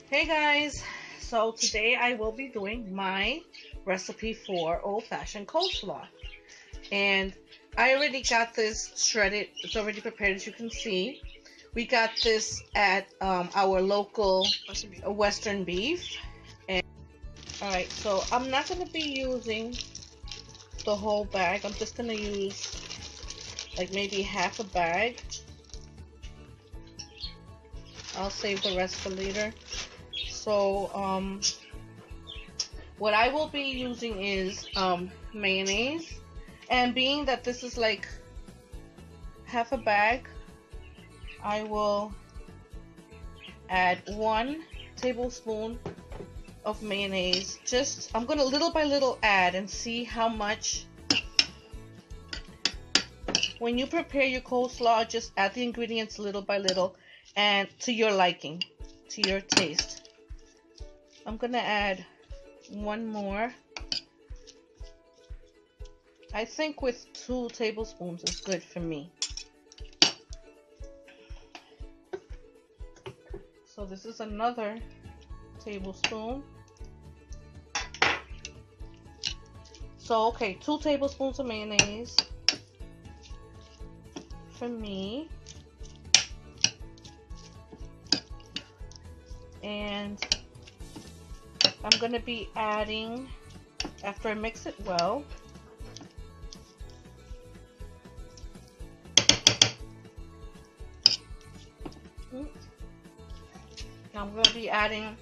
Hey guys, so today I will be doing my recipe for old-fashioned coleslaw, and I already got this shredded. It's already prepared, as you can see. We got this at our local Western Beef. And alright, so I'm not going to be using the whole bag. I'm just going to use like maybe half a bag. I'll save the rest for later. So what I will be using is mayonnaise, and being that this is like half a bag, I will add 1 tablespoon of mayonnaise. Just I'm gonna little by little add and see how much. When you prepare your coleslaw, just add the ingredients little by little and to your liking, to your taste. I'm gonna add 1 more. I think with 2 tablespoons is good for me. So this is another tablespoon. So okay, 2 tablespoons of mayonnaise for me. And I'm going to be adding, after I mix it well, I'm going to be adding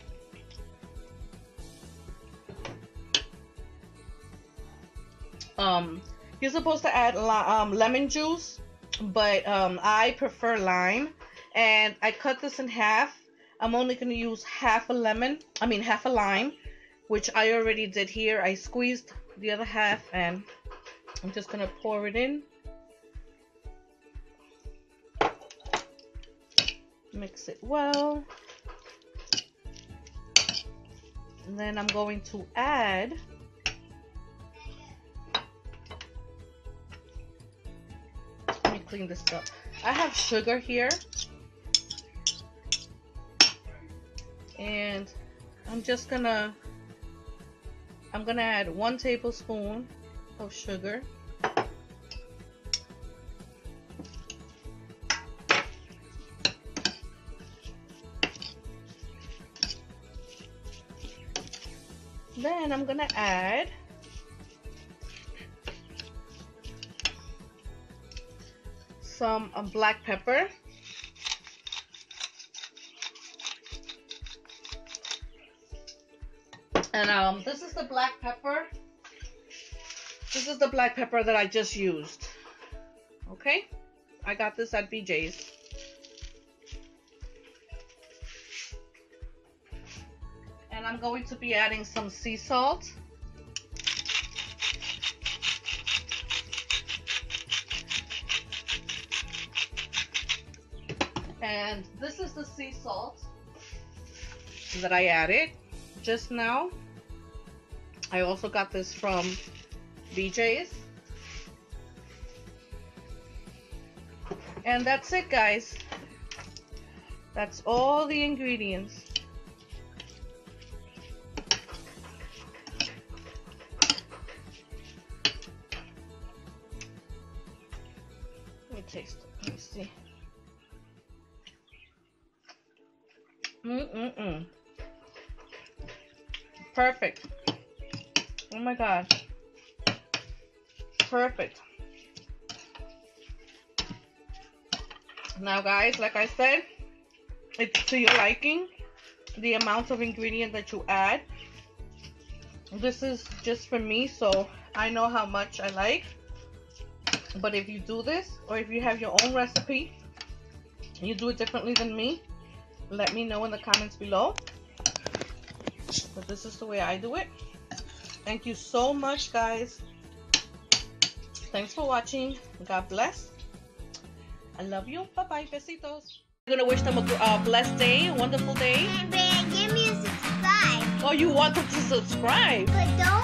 you're supposed to add lemon juice, but I prefer lime, and I cut this in half. I'm only going to use half a lime, which I already did here. I squeezed the other half, and I'm just going to pour it in. Mix it well. And then I'm going to add let me clean this up. I have sugar here. And I'm gonna add 1 tablespoon of sugar. Then I'm gonna add some black pepper. And this is the black pepper. This is the black pepper that I just used. Okay? I got this at BJ's. And I'm going to be adding some sea salt. And this is the sea salt that I added just now. I also got this from BJ's. And that's it, guys. That's all the ingredients. Let me taste it. Let me see. Perfect. Oh my god. Perfect. Now guys, like I said, it's to your liking, the amount of ingredient that you add. This is just for me, so I know how much I like. But if you do this, or if you have your own recipe, and you do it differently than me, let me know in the comments below. But this is the way I do it. Thank you so much, guys. Thanks for watching. God bless. I love you. Bye-bye. Besitos. I'm going to wish them a blessed day, a wonderful day. And give me a subscribe. Oh, you want them to subscribe? But don't